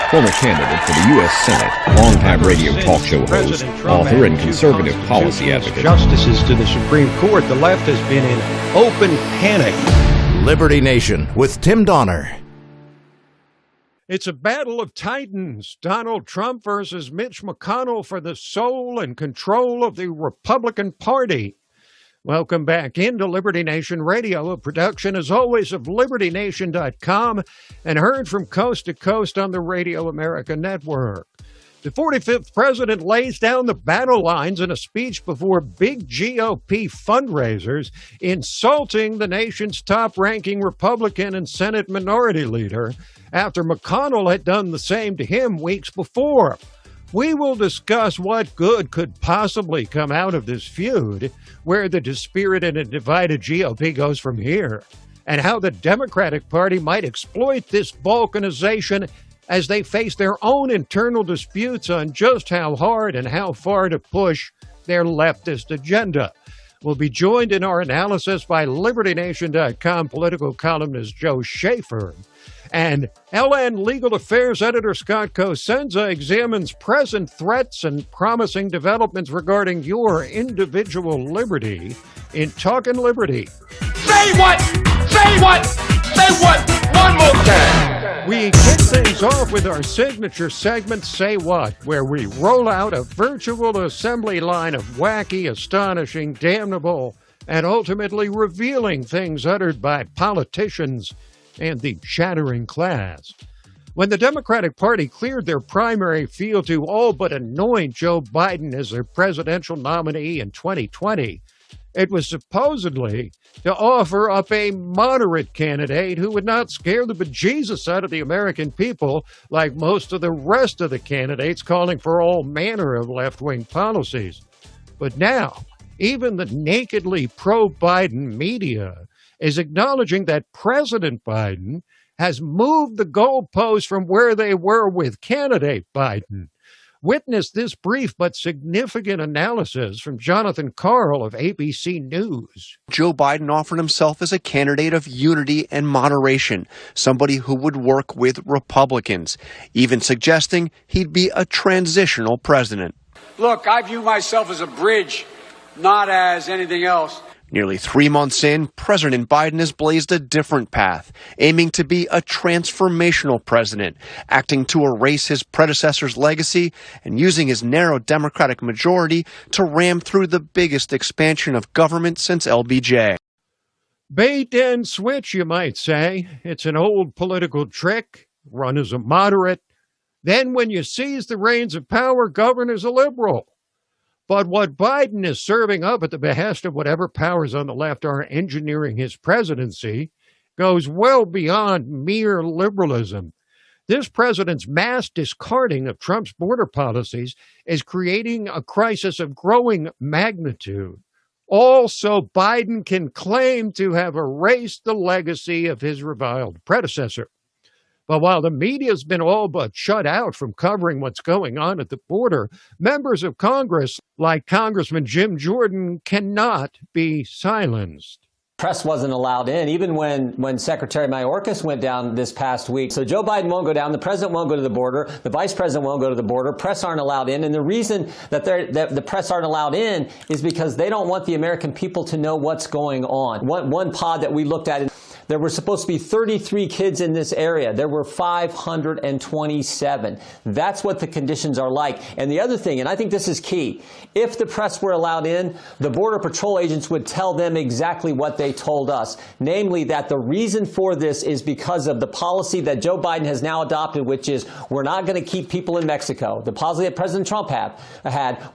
former candidate for the U.S. Senate, longtime radio talk show host, author, and conservative policy advocate. Justices to the Supreme Court, the left has been in open panic. Liberty Nation with Tim Donner. It's a battle of titans. Donald Trump versus Mitch McConnell for the soul and control of the Republican Party. Welcome back into Liberty Nation Radio, a production, as always, of LibertyNation.com and heard from coast to coast on the Radio America Network. The 45th president lays down the battle lines in a speech before big GOP fundraisers, insulting the nation's top-ranking Republican and Senate Minority Leader after McConnell had done the same to him weeks before. We will discuss what good could possibly come out of this feud, where the dispirited and divided GOP goes from here, and how the Democratic Party might exploit this balkanization as they face their own internal disputes on just how hard and how far to push their leftist agenda. We'll be joined in our analysis by LibertyNation.com political columnist Joe Schaeffer. And LN Legal Affairs editor Scott Cosenza examines present threats and promising developments regarding your individual liberty in Talkin' Liberty. Say what? Say what? Say what? One more time. We kick things off with our signature segment, Say What?, where we roll out a virtual assembly line of wacky, astonishing, damnable, and ultimately revealing things uttered by politicians and the shattering class. When the Democratic Party cleared their primary field to all but anoint Joe Biden as their presidential nominee in 2020, it was supposedly to offer up a moderate candidate who would not scare the bejesus out of the American people like most of the rest of the candidates calling for all manner of left-wing policies. But now, even the nakedly pro-Biden media is acknowledging that President Biden has moved the goalposts from where they were with candidate Biden. Witness this brief but significant analysis from Jonathan Karl of ABC News. Joe Biden offered himself as a candidate of unity and moderation, somebody who would work with Republicans, even suggesting he'd be a transitional president. Look, I view myself as a bridge, not as anything else. Nearly 3 months in, President Biden has blazed a different path, aiming to be a transformational president, acting to erase his predecessor's legacy and using his narrow Democratic majority to ram through the biggest expansion of government since LBJ. Bait and switch, you might say. It's an old political trick, run as a moderate. Then when you seize the reins of power, govern as a liberal. But what Biden is serving up at the behest of whatever powers on the left are engineering his presidency goes well beyond mere liberalism. This president's mass discarding of Trump's border policies is creating a crisis of growing magnitude. Also, Biden can claim to have erased the legacy of his reviled predecessor. But while the media's been all but shut out from covering what's going on at the border, members of Congress, like Congressman Jim Jordan, cannot be silenced. Press wasn't allowed in, even when Secretary Mayorkas went down this past week. So Joe Biden won't go down, the president won't go to the border, the vice president won't go to the border, press aren't allowed in. And the reason that the press aren't allowed in is because they don't want the American people to know what's going on. One pod that we looked at, there were supposed to be 33 kids in this area. There were 527. That's what the conditions are like. And the other thing, and I think this is key, if the press were allowed in, the Border Patrol agents would tell them exactly what they told us, namely that the reason for this is because of the policy that Joe Biden has now adopted, which is we're not going to keep people in Mexico. The policy that President Trump had,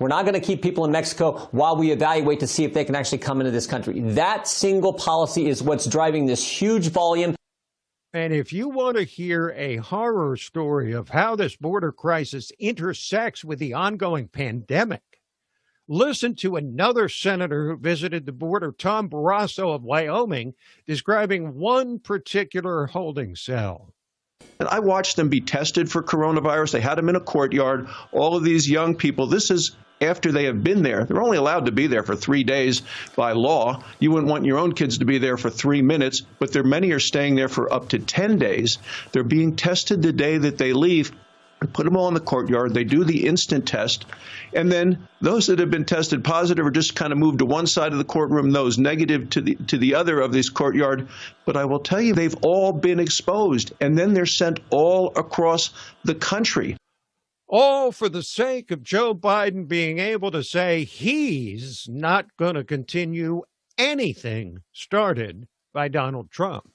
we're not going to keep people in Mexico while we evaluate to see if they can actually come into this country. That single policy is what's driving this huge volume. And if you want to hear a horror story of how this border crisis intersects with the ongoing pandemic, listen to another senator who visited the border, Tom Barrasso of Wyoming, describing one particular holding cell. And I watched them be tested for coronavirus. They had them in a courtyard. All of these young people, this is after they have been there. They're only allowed to be there for 3 days by law. You wouldn't want your own kids to be there for 3 minutes, but many are staying there for up to 10 days. They're being tested the day that they leave. put them all in the courtyard. They do the instant test. And then those that have been tested positive are just kind of moved to one side of the courtroom, those negative to the other of this courtyard. But I will tell you, they've all been exposed. And then they're sent all across the country. All for the sake of Joe Biden being able to say he's not going to continue anything started by Donald Trump.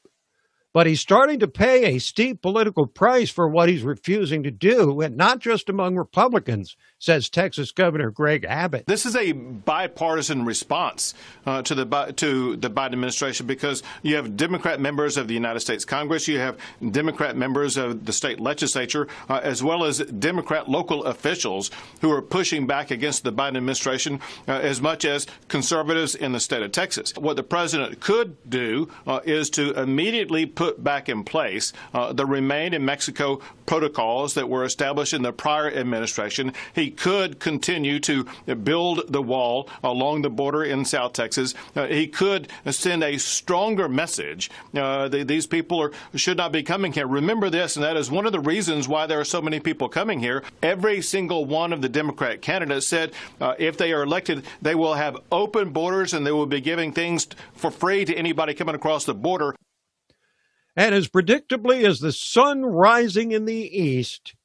But he's starting to pay a steep political price for what he's refusing to do, and not just among Republicans, says Texas Governor Greg Abbott. This is a bipartisan response to the Biden administration, because you have Democrat members of the United States Congress, you have Democrat members of the state legislature, as well as Democrat local officials who are pushing back against the Biden administration as much as conservatives in the state of Texas. What the president could do is to immediately put back in place the Remain in Mexico protocols that were established in the prior administration. He could continue to build the wall along the border in South Texas. He could send a stronger message. These people should not be coming here. Remember this, and that is one of the reasons why there are so many people coming here. Every single one of the Democrat candidates said if they are elected, they will have open borders and they will be giving things for free to anybody coming across the border. And as predictably as the sun rising in the east,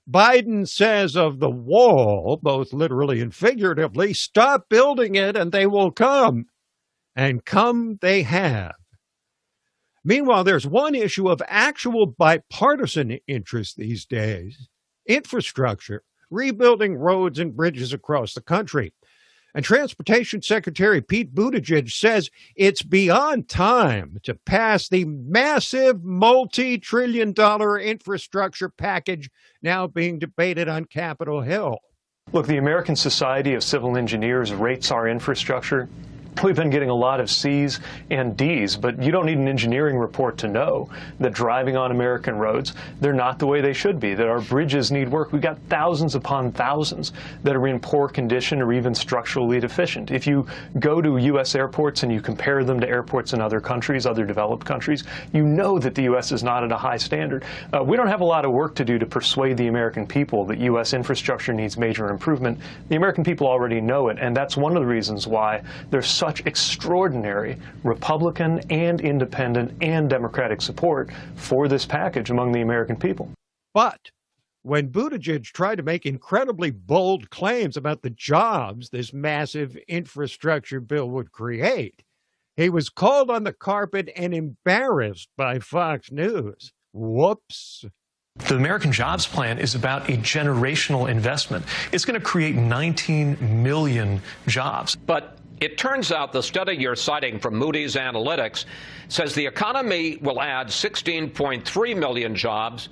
Biden says of the wall, both literally and figuratively, stop building it and they will come. And come they have. Meanwhile, there's one issue of actual bipartisan interest these days: infrastructure, rebuilding roads and bridges across the country. And Transportation Secretary Pete Buttigieg says it's beyond time to pass the massive multi-trillion-dollar infrastructure package now being debated on Capitol Hill. Look, the American Society of Civil Engineers rates our infrastructure. We've been getting a lot of C's and D's, but you don't need an engineering report to know that driving on American roads, they're not the way they should be, that our bridges need work. We've got thousands upon thousands that are in poor condition or even structurally deficient. If you go to U.S. airports and you compare them to airports in other countries, other developed countries, you know that the U.S. is not at a high standard. We don't have a lot of work to do to persuade the American people that U.S. infrastructure needs major improvement. The American people already know it, and that's one of the reasons why there's such extraordinary Republican and independent and Democratic support for this package among the American people. But when Buttigieg tried to make incredibly bold claims about the jobs this massive infrastructure bill would create, he was called on the carpet and embarrassed by Fox News. Whoops. The American Jobs Plan is about a generational investment. It's going to create 19 million jobs. But it turns out the study you're citing from Moody's Analytics says the economy will add 16.3 million jobs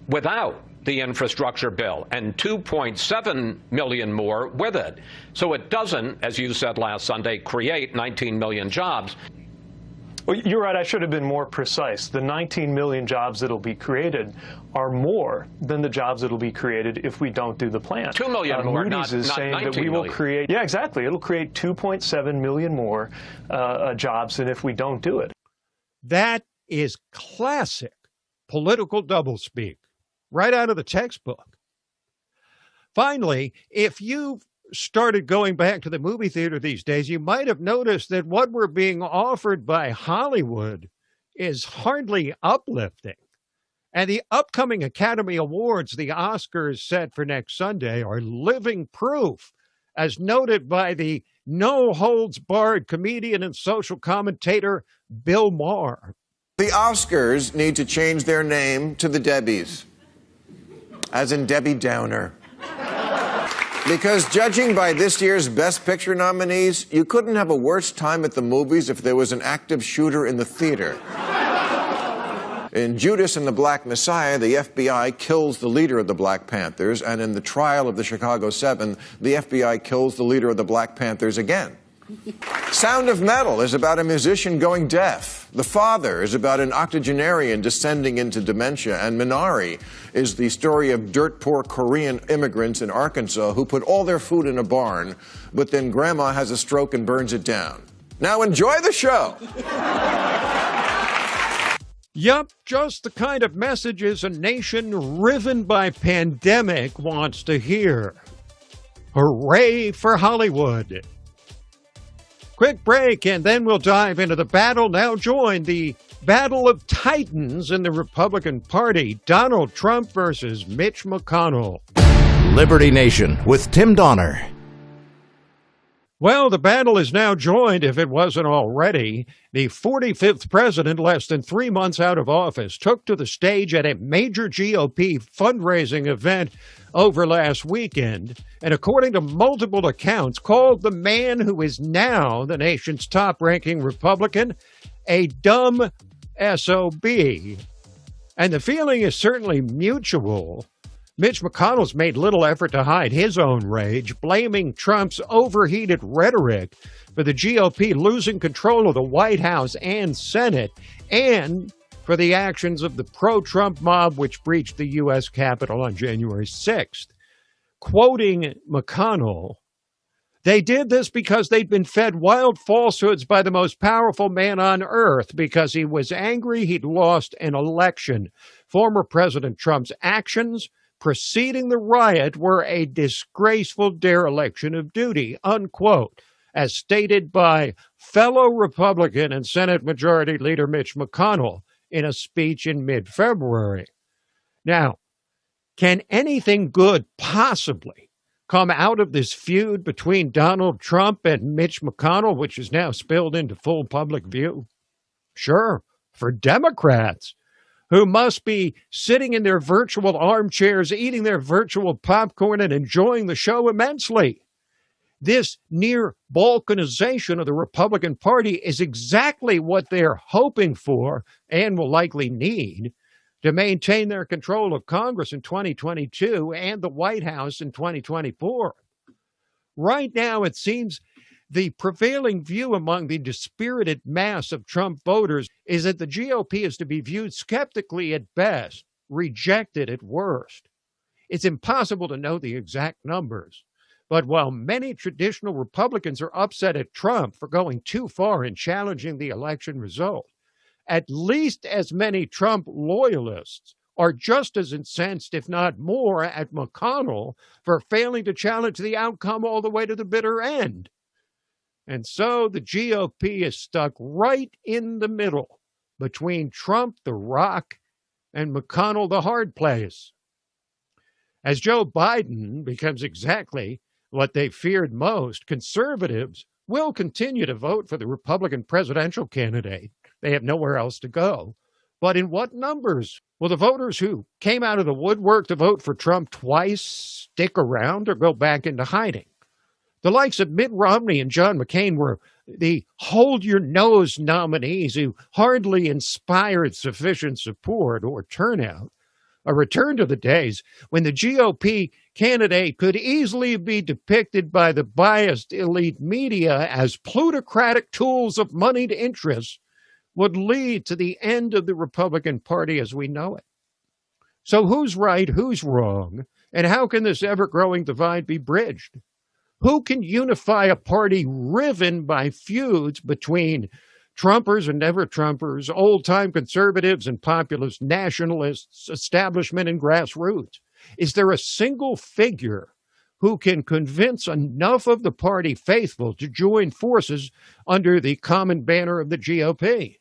without the infrastructure bill and 2.7 million more with it. So it doesn't, as you said last Sunday, create 19 million jobs. Well, you're right. I should have been more precise. The 19 million jobs that will be created are more than the jobs that will be created if we don't do the plan. 2 million more, Moody's is not saying 19 that we will million. create. Yeah, exactly. It'll create 2.7 million more jobs than if we don't do it. That is classic political doublespeak, right out of the textbook. Finally, if you've started going back to the movie theater these days, you might have noticed that what we're being offered by Hollywood is hardly uplifting. And the upcoming Academy Awards, the Oscars set for next Sunday, are living proof, as noted by the no-holds-barred comedian and social commentator Bill Maher. The Oscars need to change their name to the Debbies, as in Debbie Downer. Because judging by this year's Best Picture nominees, you couldn't have a worse time at the movies if there was an active shooter in the theater. In Judas and the Black Messiah, the FBI kills the leader of the Black Panthers, and in the trial of the Chicago 7, the FBI kills the leader of the Black Panthers again. Sound of Metal is about a musician going deaf. The Father is about an octogenarian descending into dementia. And Minari is the story of dirt-poor Korean immigrants in Arkansas who put all their food in a barn, but then Grandma has a stroke and burns it down. Now enjoy the show. Yup, just the kind of messages a nation riven by pandemic wants to hear. Hooray for Hollywood. Quick break, and then we'll dive into the battle. Now join the battle of titans in the Republican Party. Donald Trump versus Mitch McConnell. Liberty Nation with Tim Donner. Well, the battle is now joined, if it wasn't already. The 45th president, less than 3 months out of office, took to the stage at a major GOP fundraising event over last weekend, and according to multiple accounts, called the man who is now the nation's top-ranking Republican a dumb SOB. And the feeling is certainly mutual. Mitch McConnell's made little effort to hide his own rage, blaming Trump's overheated rhetoric for the GOP losing control of the White House and Senate, and for the actions of the pro-Trump mob which breached the U.S. Capitol on January 6th. Quoting McConnell, "They did this because they'd been fed wild falsehoods by the most powerful man on earth because he was angry he'd lost an election. Former President Trump's actions preceding the riot were a disgraceful dereliction of duty," unquote, as stated by fellow Republican and Senate Majority Leader Mitch McConnell in a speech in mid-February. Now, can anything good possibly come out of this feud between Donald Trump and Mitch McConnell, which is now spilled into full public view? Sure, for Democrats, who must be sitting in their virtual armchairs, eating their virtual popcorn, and enjoying the show immensely. This near balkanization of the Republican Party is exactly what they're hoping for and will likely need to maintain their control of Congress in 2022 and the White House in 2024. Right now, it seems the prevailing view among the dispirited mass of Trump voters is that the GOP is to be viewed skeptically at best, rejected at worst. It's impossible to know the exact numbers. But while many traditional Republicans are upset at Trump for going too far in challenging the election result, at least as many Trump loyalists are just as incensed, if not more, at McConnell for failing to challenge the outcome all the way to the bitter end. And so the GOP is stuck right in the middle between Trump, the rock, and McConnell, the hard place. As Joe Biden becomes exactly what they feared most, conservatives will continue to vote for the Republican presidential candidate. They have nowhere else to go. But in what numbers? Will the voters who came out of the woodwork to vote for Trump twice stick around or go back into hiding? The likes of Mitt Romney and John McCain were the hold-your-nose nominees who hardly inspired sufficient support or turnout. A return to the days when the GOP candidate could easily be depicted by the biased elite media as plutocratic tools of moneyed interests would lead to the end of the Republican Party as we know it. So who's right, who's wrong, and how can this ever-growing divide be bridged? Who can unify a party riven by feuds between Trumpers and never-Trumpers, old-time conservatives and populist nationalists, establishment and grassroots? Is there a single figure who can convince enough of the party faithful to join forces under the common banner of the GOP?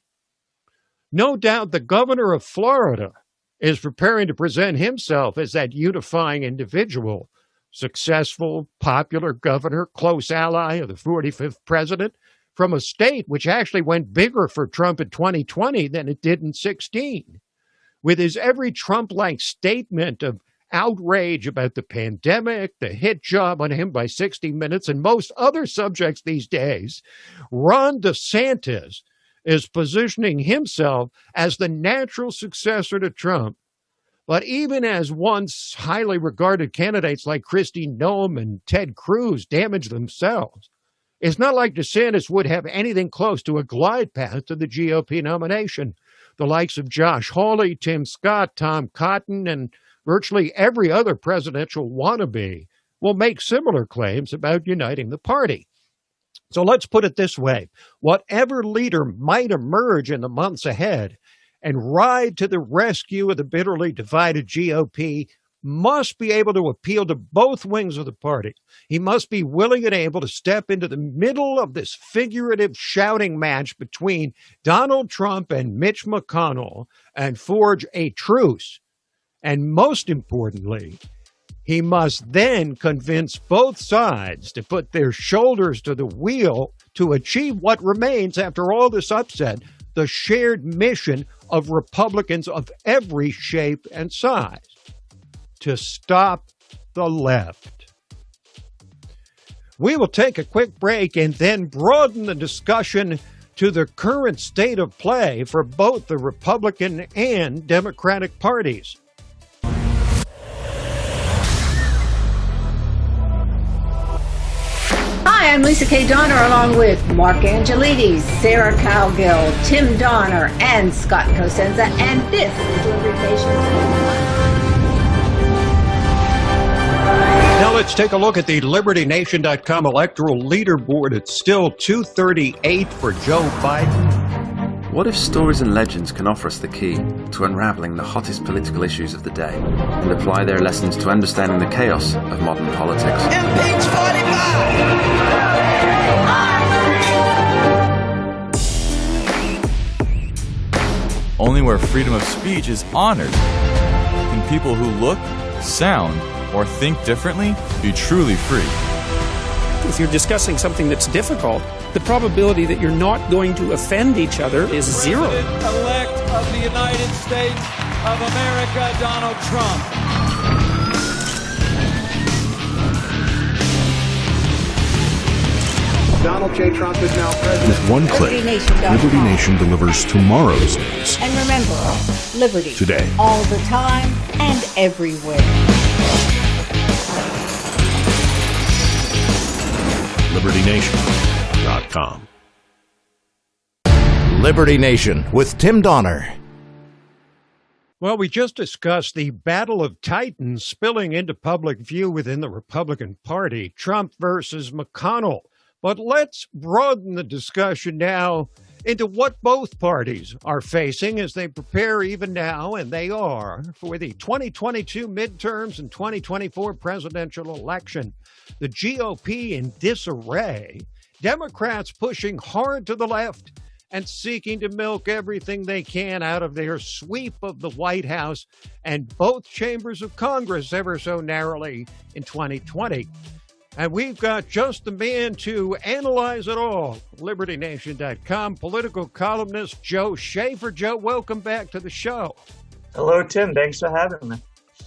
No doubt the governor of Florida is preparing to present himself as that unifying individual. Successful, popular governor, close ally of the 45th president, from a state which actually went bigger for Trump in 2020 than it did in 2016. With his every Trump-like statement of outrage about the pandemic, the hit job on him by 60 Minutes, and most other subjects these days, Ron DeSantis is positioning himself as the natural successor to Trump. But even as once highly regarded candidates like Kristi Noem and Ted Cruz damage themselves, it's not like DeSantis would have anything close to a glide path to the GOP nomination. The likes of Josh Hawley, Tim Scott, Tom Cotton, and virtually every other presidential wannabe will make similar claims about uniting the party. So let's put it this way. Whatever leader might emerge in the months ahead, and ride to the rescue of the bitterly divided GOP must be able to appeal to both wings of the party. He must be willing and able to step into the middle of this figurative shouting match between Donald Trump and Mitch McConnell and forge a truce. And most importantly, he must then convince both sides to put their shoulders to the wheel to achieve what remains, after all this upset, the shared mission of Republicans of every shape and size: to stop the left. We will take a quick break and then broaden the discussion to the current state of play for both the Republican and Democratic parties. Hi, I'm Lisa K. Donner, along with Mark Angelides, Sarah Cowgill, Tim Donner, and Scott Cosenza, and this is Liberty Nation. Now let's take a look at the LibertyNation.com electoral leaderboard. It's still 238 for Joe Biden. What if stories and legends can offer us the key to unraveling the hottest political issues of the day and apply their lessons to understanding the chaos of modern politics? Impeach 45! Only where freedom of speech is honored can people who look, sound, or think differently be truly free. If you're discussing something that's difficult, the probability that you're not going to offend each other is zero. President-elect of the United States of America, Donald Trump. Donald J. Trump is now president. With one click, Liberty Nation delivers tomorrow's news. And remember, liberty. Today. All the time and everywhere. LibertyNation.com. Liberty Nation with Tim Donner. Well, we just discussed the battle of titans spilling into public view within the Republican Party, Trump versus McConnell. But let's broaden the discussion now into what both parties are facing as they prepare even now, and they are, for the 2022 midterms and 2024 presidential election. The GOP in disarray, Democrats pushing hard to the left and seeking to milk everything they can out of their sweep of the White House and both chambers of Congress ever so narrowly in 2020. And we've got just the man to analyze it all. LibertyNation.com political columnist Joe Schaeffer. Joe, welcome back to the show. Hello, Tim. Thanks for having me.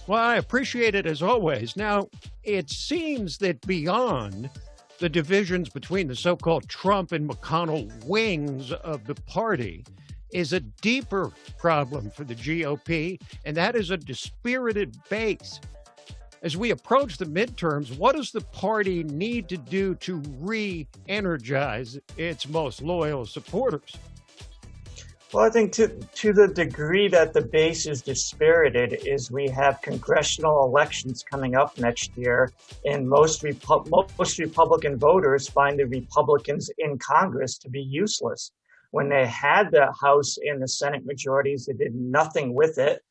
Well, I appreciate it as always. Now, it seems that beyond the divisions between the so-called Trump and McConnell wings of the party is a deeper problem for the GOP, and that is a dispirited base. As we approach the midterms, what does the party need to do to re-energize its most loyal supporters? Well, I think to the degree that the base is dispirited is we have congressional elections coming up next year, and most Republican voters find the Republicans in Congress to be useless. When they had the House and the Senate majorities, they did nothing with it.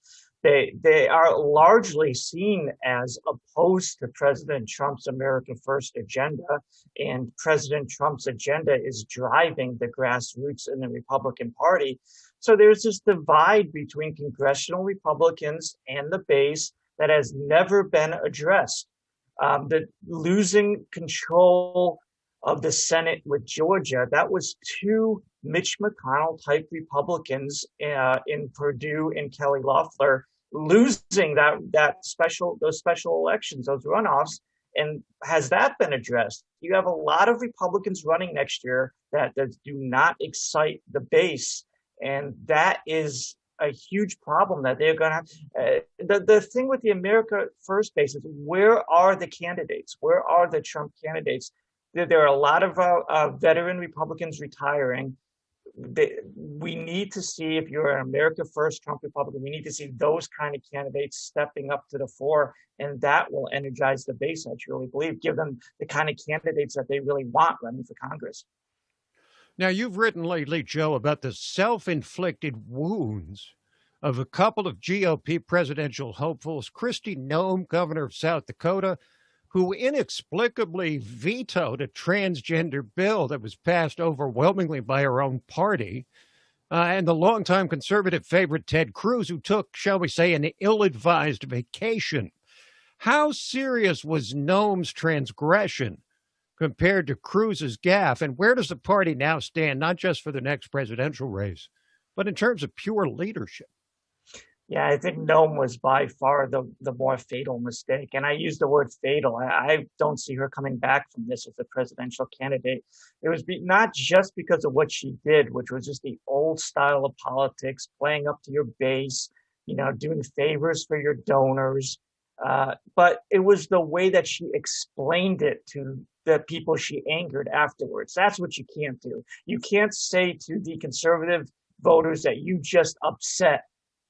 They are largely seen as opposed to President Trump's America First agenda, and President Trump's agenda is driving the grassroots in the Republican Party. So there's this divide between congressional Republicans and the base that has never been addressed. The losing control of the Senate with Georgia, that was two Mitch McConnell type Republicans in Perdue and Kelly Loeffler losing those special elections, those runoffs. And has that been addressed? You have a lot of Republicans running next year that do not excite the base. And that is a huge problem that they're going to have. The thing with the America First base is, where are the candidates? Where are the Trump candidates? There are a lot of veteran Republicans retiring. We need to see, if you're an America First Trump Republican, we need to see those kind of candidates stepping up to the fore, and that will energize the base, I truly believe, give them the kind of candidates that they really want running for Congress. Now, you've written lately, Joe, about the self-inflicted wounds of a couple of GOP presidential hopefuls, Kristi Noem, governor of South Dakota, who inexplicably vetoed a transgender bill that was passed overwhelmingly by her own party, and the longtime conservative favorite Ted Cruz, who took, shall we say, an ill-advised vacation. How serious was Noem's transgression compared to Cruz's gaffe, and where does the party now stand, not just for the next presidential race, but in terms of pure leadership? Yeah, I think Noem was by far the more fatal mistake. And I use the word fatal. I don't see her coming back from this as a presidential candidate. It was not just because of what she did, which was just the old style of politics, playing up to your base, doing favors for your donors. But it was the way that she explained it to the people she angered afterwards. That's what you can't do. You can't say to the conservative voters that you just upset,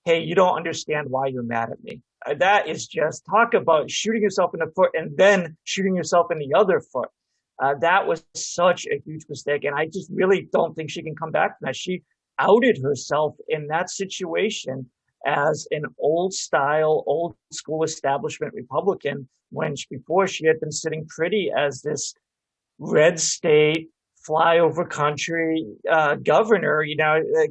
hey, you don't understand why you're mad at me. That is just talk about shooting yourself in the foot and then shooting yourself in the other foot. That was such a huge mistake. And I just really don't think she can come back from that. She outed herself in that situation as an old school establishment Republican before she had been sitting pretty as this red state flyover country governor,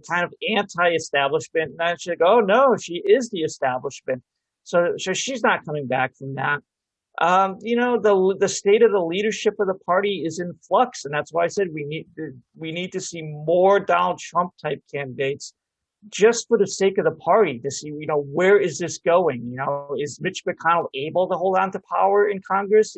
kind of anti-establishment. And then she's like, oh no, she is the establishment. So she's not coming back from that. The state of the leadership of the party is in flux, and that's why I said we need to see more Donald Trump type candidates, just for the sake of the party, to see, where is this going? Is Mitch McConnell able to hold on to power in Congress?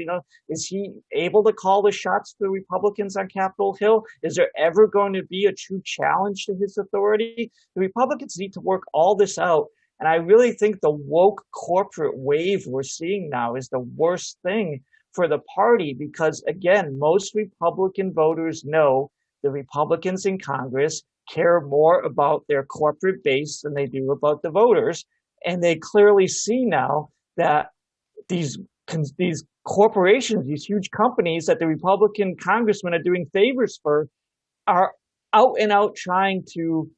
Is he able to call the shots to the Republicans on Capitol Hill? Is there ever going to be a true challenge to his authority? The Republicans need to work all this out. And I really think the woke corporate wave we're seeing now is the worst thing for the party, because again, most Republican voters know the Republicans in Congress care more about their corporate base than they do about the voters. And they clearly see now that these corporations, these huge companies that the Republican congressmen are doing favors for, are out and out trying to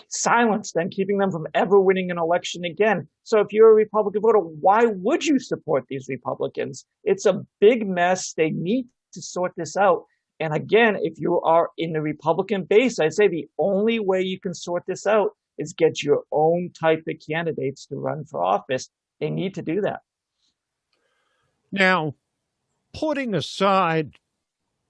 silence them, keeping them from ever winning an election again. So if you're a Republican voter, why would you support these Republicans? It's a big mess. They need to sort this out. And again, if you are in the Republican base, I'd say the only way you can sort this out is get your own type of candidates to run for office. They need to do that. Now, putting aside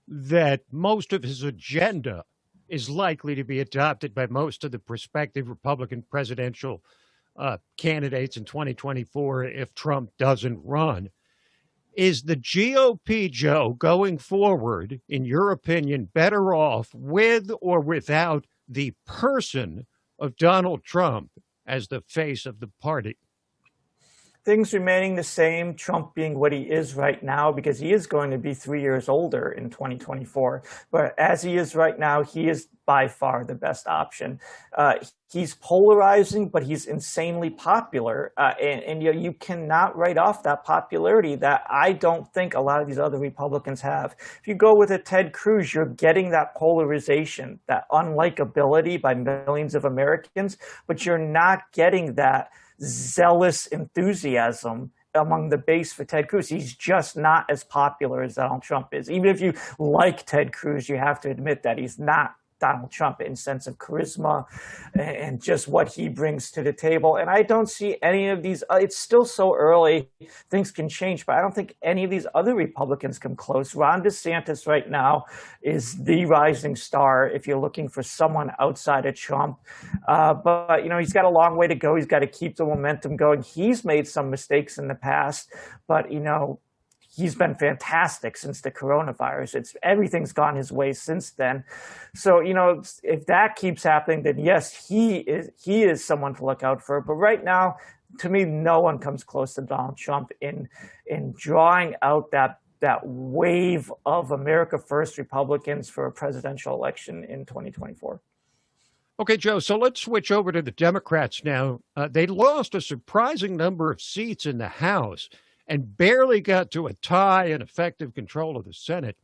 that most of his agenda is likely to be adopted by most of the prospective Republican presidential candidates in 2024 if Trump doesn't run, is the GOP, Joe, going forward, in your opinion, better off with or without the person of Donald Trump as the face of the party? Things remaining the same, Trump being what he is right now, because he is going to be 3 years older in 2024. But as he is right now, he is by far the best option. He's polarizing, but he's insanely popular. And you cannot write off that popularity that I don't think a lot of these other Republicans have. If you go with a Ted Cruz, you're getting that polarization, that unlikability by millions of Americans, but you're not getting that zealous enthusiasm among the base for Ted Cruz. He's just not as popular as Donald Trump is. Even if you like Ted Cruz, you have to admit that he's not Donald Trump in sense of charisma and just what he brings to the table. And I don't see any of these, it's still so early, things can change, but I don't think any of these other Republicans come close. Ron DeSantis right now is the rising star if you're looking for someone outside of Trump. But he's got a long way to go. He's got to keep the momentum going. He's made some mistakes in the past, but he's been fantastic since the coronavirus. Everything's gone his way since then. So, if that keeps happening, then yes, he is someone to look out for. But right now, to me, no one comes close to Donald Trump in drawing out that wave of America First Republicans for a presidential election in 2024. Okay, Joe, so let's switch over to the Democrats now. They lost a surprising number of seats in the House and barely got to a tie and effective control of the Senate.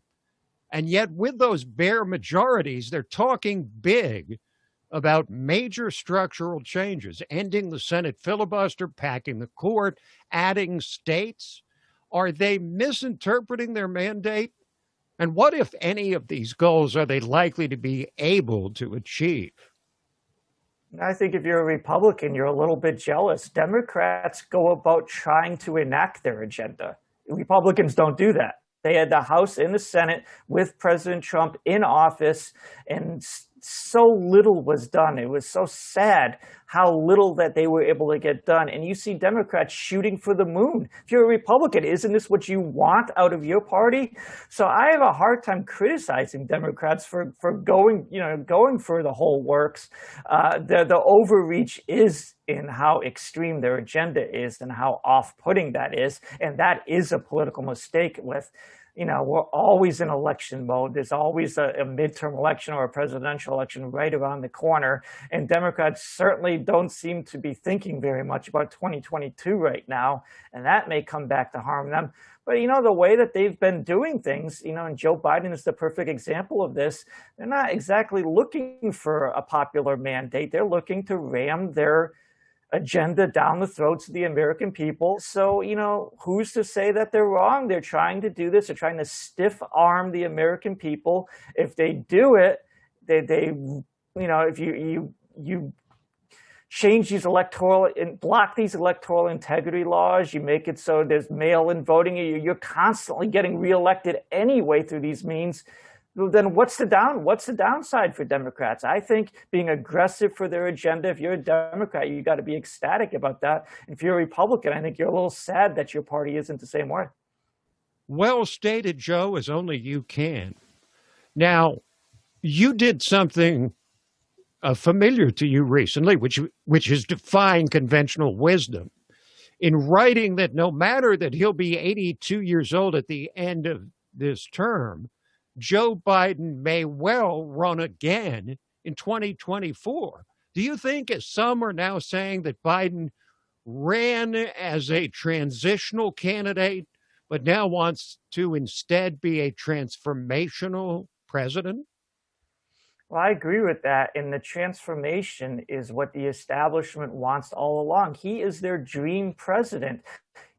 And yet with those bare majorities, they're talking big about major structural changes, ending the Senate filibuster, packing the court, adding states. Are they misinterpreting their mandate? And what, if any, of these goals are they likely to be able to achieve? I think if you're a Republican, you're a little bit jealous. Democrats go about trying to enact their agenda. Republicans don't do that. They had the House and the Senate with President Trump in office, and so little was done. It was so sad how little that they were able to get done. And you see Democrats shooting for the moon. If you're a Republican, isn't this what you want out of your party? So I have a hard time criticizing Democrats for going for the whole works. The overreach is in how extreme their agenda is and how off-putting that is. And that is a political mistake with, we're always in election mode. There's always a midterm election or a presidential election right around the corner. And Democrats certainly don't seem to be thinking very much about 2022 right now. And that may come back to harm them. But, the way that they've been doing things, and Joe Biden is the perfect example of this, they're not exactly looking for a popular mandate. They're looking to ram their agenda down the throats of the American people. So, who's to say that they're wrong? They're trying to do this. They're trying to stiff arm the American people. If they do it, if you change these block these electoral integrity laws, you make it so there's mail-in voting, you're constantly getting reelected anyway through these means. Then what's the downside for Democrats? I think being aggressive for their agenda, if you're a Democrat, you got to be ecstatic about that. If you're a Republican, I think you're a little sad that your party isn't the same way. Well stated, Joe, as only you can. Now, you did something familiar to you recently, which is defying conventional wisdom, in writing that no matter that he'll be 82 years old at the end of this term, Joe Biden may well run again in 2024. Do you think, as some are now saying, that Biden ran as a transitional candidate, but now wants to instead be a transformational president? Well, I agree with that. And the transformation is what the establishment wants all along. He is their dream president.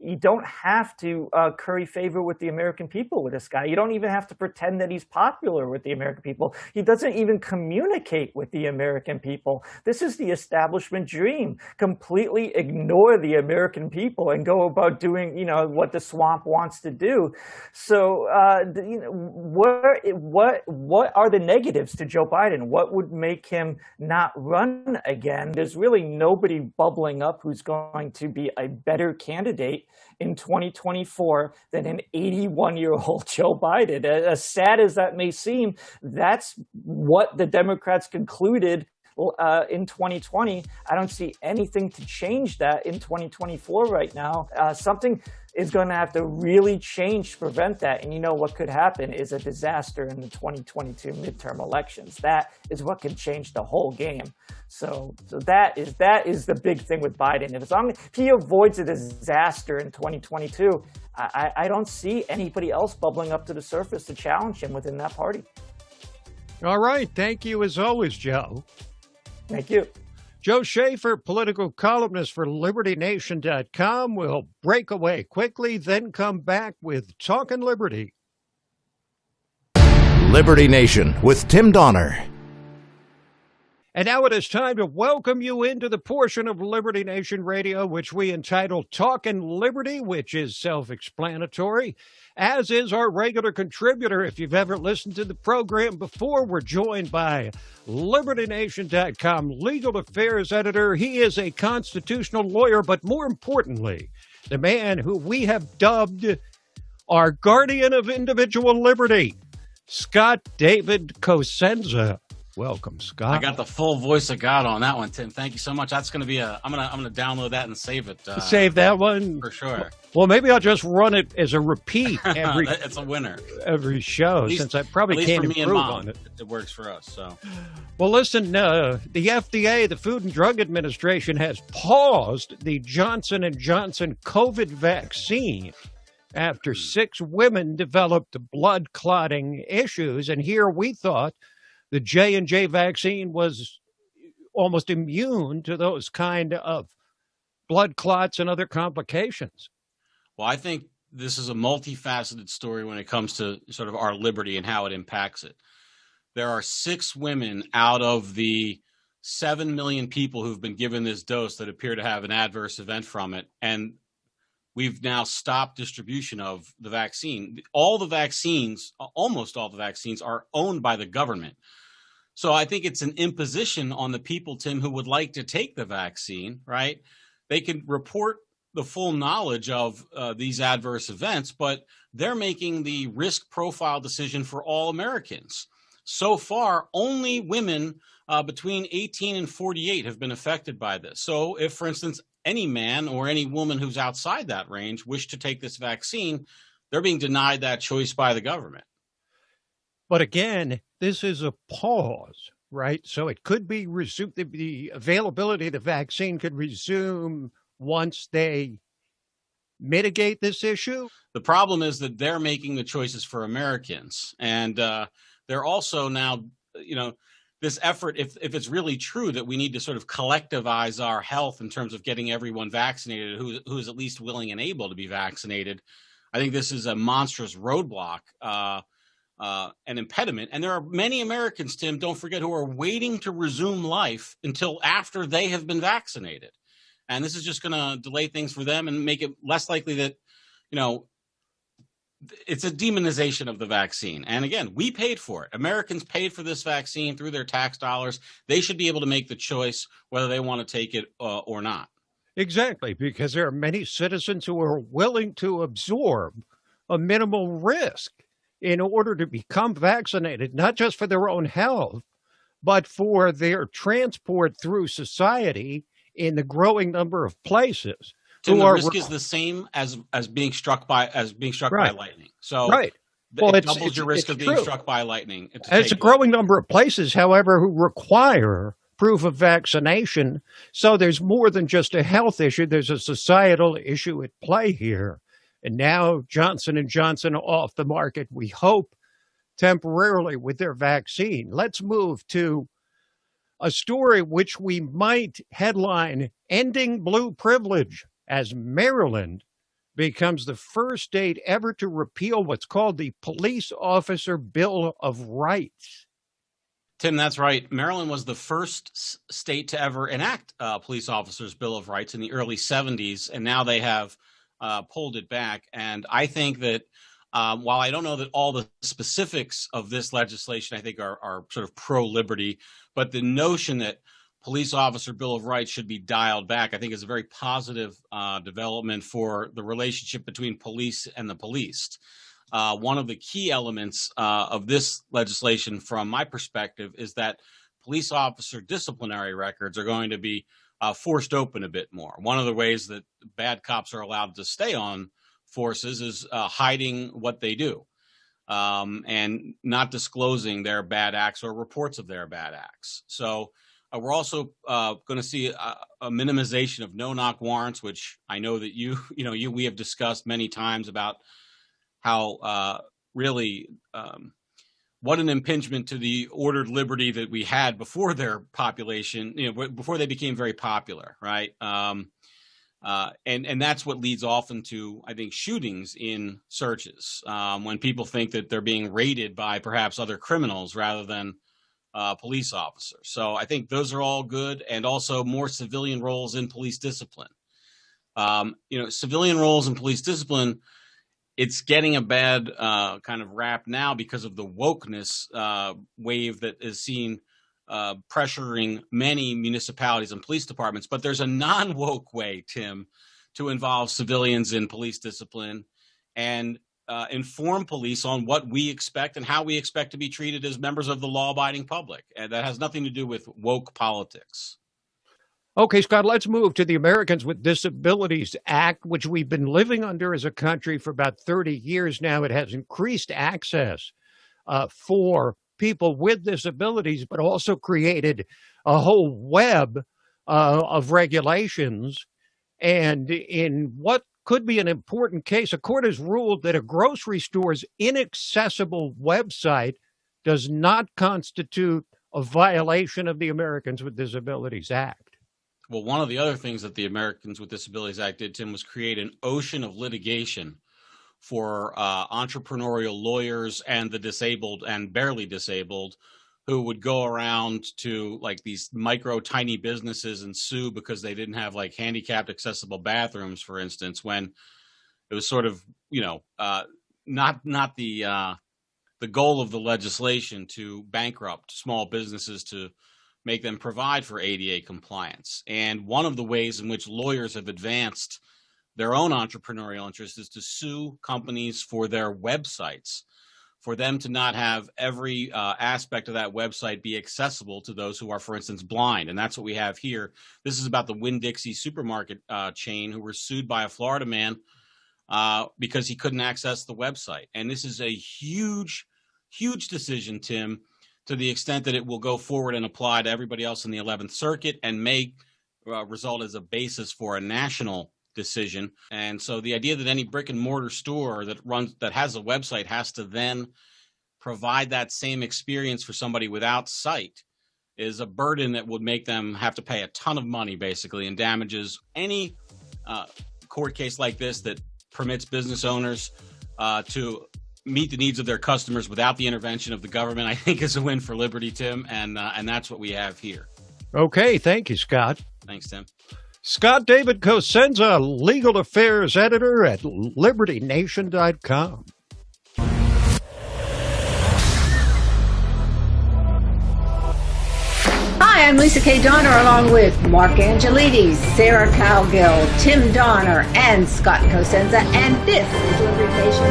You don't have to curry favor with the American people with this guy. You don't even have to pretend that he's popular with the American people. He doesn't even communicate with the American people. This is the establishment dream. Completely ignore the American people and go about doing, what the swamp wants to do. So, what are the negatives to Joe Biden? What would make him not run again? There's really nobody bubbling up who's going to be a better candidate in 2024 than an 81-year-old Joe Biden. As sad as that may seem, that's what the Democrats concluded in 2020. I don't see anything to change that in 2024 right now. Something is going to have to really change to prevent that. And what could happen is a disaster in the 2022 midterm elections. That is what can change the whole game. So that is the big thing with Biden. If he avoids a disaster in 2022, I don't see anybody else bubbling up to the surface to challenge him within that party. All right. Thank you as always, Joe. Thank you. Joe Schaeffer, political columnist for LibertyNation.com. We'll break away quickly, then come back with Talkin' Liberty. Liberty Nation with Tim Donner. And now it is time to welcome you into the portion of Liberty Nation Radio, which we entitle Talkin' Liberty, which is self-explanatory, as is our regular contributor. If you've ever listened to the program before, we're joined by LibertyNation.com legal affairs editor. He is a constitutional lawyer, but more importantly, the man who we have dubbed our guardian of individual liberty, Scott David Cosenza. Welcome, Scott. I got the full voice of God on that one, Tim. Thank you so much. That's going to be I'm gonna download that and save it. Save that one for sure. Well, maybe I'll just run it as a repeat every. It's a winner every show, since I probably can't improve on it. It works for us. So, well, listen. The FDA, the Food and Drug Administration, has paused the Johnson & Johnson COVID vaccine after 6 women developed blood clotting issues. And here we thought the J&J vaccine was almost immune to those kind of blood clots and other complications. Well, I think this is a multifaceted story when it comes to sort of our liberty and how it impacts it. There are 6 women out of the 7 million people who've been given this dose that appear to have an adverse event from it. And we've now stopped distribution of the vaccine. All the vaccines, almost all the vaccines, are owned by the government. So I think it's an imposition on the people, Tim, who would like to take the vaccine, right? They can report the full knowledge of these adverse events, but they're making the risk profile decision for all Americans. So far, only women between 18 and 48 have been affected by this. So if, for instance, any man or any woman who's outside that range wish to take this vaccine, they're being denied that choice by the government. But again, this is a pause, right? So it could be resumed. The availability of the vaccine could resume once they mitigate this issue. The problem is that they're making the choices for Americans. And they're also now, this effort, if it's really true that we need to sort of collectivize our health in terms of getting everyone vaccinated who is at least willing and able to be vaccinated, I think this is a monstrous roadblock, an impediment. And there are many Americans, Tim, don't forget, who are waiting to resume life until after they have been vaccinated. And this is just going to delay things for them and make it less likely that, it's a demonization of the vaccine. And again, we paid for it. Americans paid for this vaccine through their tax dollars. They should be able to make the choice whether they want to take it or not. Exactly, because there are many citizens who are willing to absorb a minimal risk in order to become vaccinated, not just for their own health, but for their transport through society in the growing number of places. Tim, the risk is the same as being struck by lightning. So right. It doubles your risk of being struck by lightning. It's a growing number of places, however, who require proof of vaccination. So there's more than just a health issue. There's a societal issue at play here. And now Johnson & Johnson off the market, we hope, temporarily with their vaccine. Let's move to a story which we might headline, Ending Blue Privilege, as Maryland becomes the first state ever to repeal what's called the Police Officer Bill of Rights. Tim, that's right. Maryland was the first state to ever enact Police Officers Bill of Rights in the early 70s, and now they have pulled it back. And I think that while I don't know that all the specifics of this legislation, I think are sort of pro-liberty, but the notion that Police Officer Bill of Rights should be dialed back, I think is a very positive development for the relationship between police and the policed. One of the key elements of this legislation, from my perspective, is that police officer disciplinary records are going to be forced open a bit more. One of the ways that bad cops are allowed to stay on forces is hiding what they do and not disclosing their bad acts or reports of their bad acts. So we're also going to see a minimization of no-knock warrants, which I know that we have discussed many times about how really what an impingement to the ordered liberty that we had before their population, before they became very popular, right? And that's what leads often to, I think, shootings in searches when people think that they're being raided by perhaps other criminals rather than police officers. So I think those are all good, and also more civilian roles in police discipline. Civilian roles in police discipline, it's getting a bad kind of rap now because of the wokeness wave that is seen pressuring many municipalities and police departments. But there's a non-woke way, Tim, to involve civilians in police discipline and inform police on what we expect and how we expect to be treated as members of the law-abiding public. And that has nothing to do with woke politics. Okay, Scott, let's move to the Americans with Disabilities Act, which we've been living under as a country for about 30 years now. It has increased access for people with disabilities, but also created a whole web of regulations. And in what could be an important case. A court has ruled that a grocery store's inaccessible website does not constitute a violation of the Americans with Disabilities Act. Well, one of the other things that the Americans with Disabilities Act did, Tim, was create an ocean of litigation for entrepreneurial lawyers and the disabled and barely disabled who would go around to like these micro tiny businesses and sue because they didn't have like handicapped accessible bathrooms, for instance, when it was sort of, not the goal of the legislation to bankrupt small businesses to make them provide for ADA compliance. And one of the ways in which lawyers have advanced their own entrepreneurial interest is to sue companies for their websites, for them to not have every aspect of that website be accessible to those who are, for instance, blind. And that's what we have here. This is about the Winn-Dixie supermarket chain who were sued by a Florida man because he couldn't access the website. And this is a huge, huge decision, Tim, to the extent that it will go forward and apply to everybody else in the 11th Circuit and may result as a basis for a national decision. And so the idea that any brick and mortar store that has a website has to then provide that same experience for somebody without sight is a burden that would make them have to pay a ton of money, basically, and damages. Any court case like this that permits business owners to meet the needs of their customers without the intervention of the government, I think is a win for liberty, Tim, and that's what we have here. Okay, thank you, Scott. Thanks, Tim. Scott David Cosenza, legal affairs editor at LibertyNation.com. Hi, I'm Lisa K. Donner, along with Mark Angelides, Sarah Cowgill, Tim Donner, and Scott Cosenza, and this is Liberty Nation.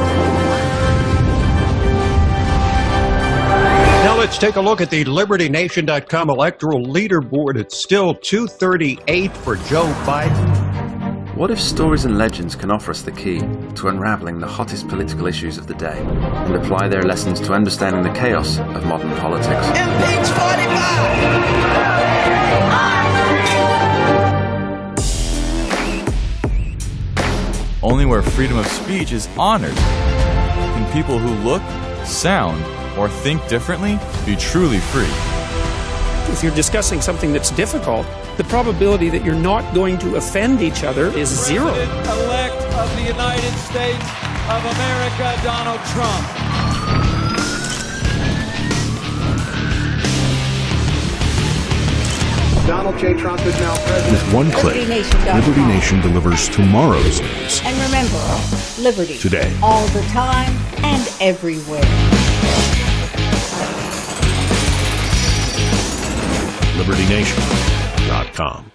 Now let's take a look at the LibertyNation.com electoral leaderboard. It's still 238 for Joe Biden. What if stories and legends can offer us the key to unraveling the hottest political issues of the day and apply their lessons to understanding the chaos of modern politics? Impeach 45! Only where freedom of speech is honored can people who look, sound, or think differently be truly free. If you're discussing something that's difficult, the probability that you're not going to offend each other is zero. President-elect of the United States of America, Donald Trump. Donald J. Trump is now president. With one click, Liberty Nation delivers tomorrow's news. And remember, liberty. Today. All the time and everywhere. LibertyNation.com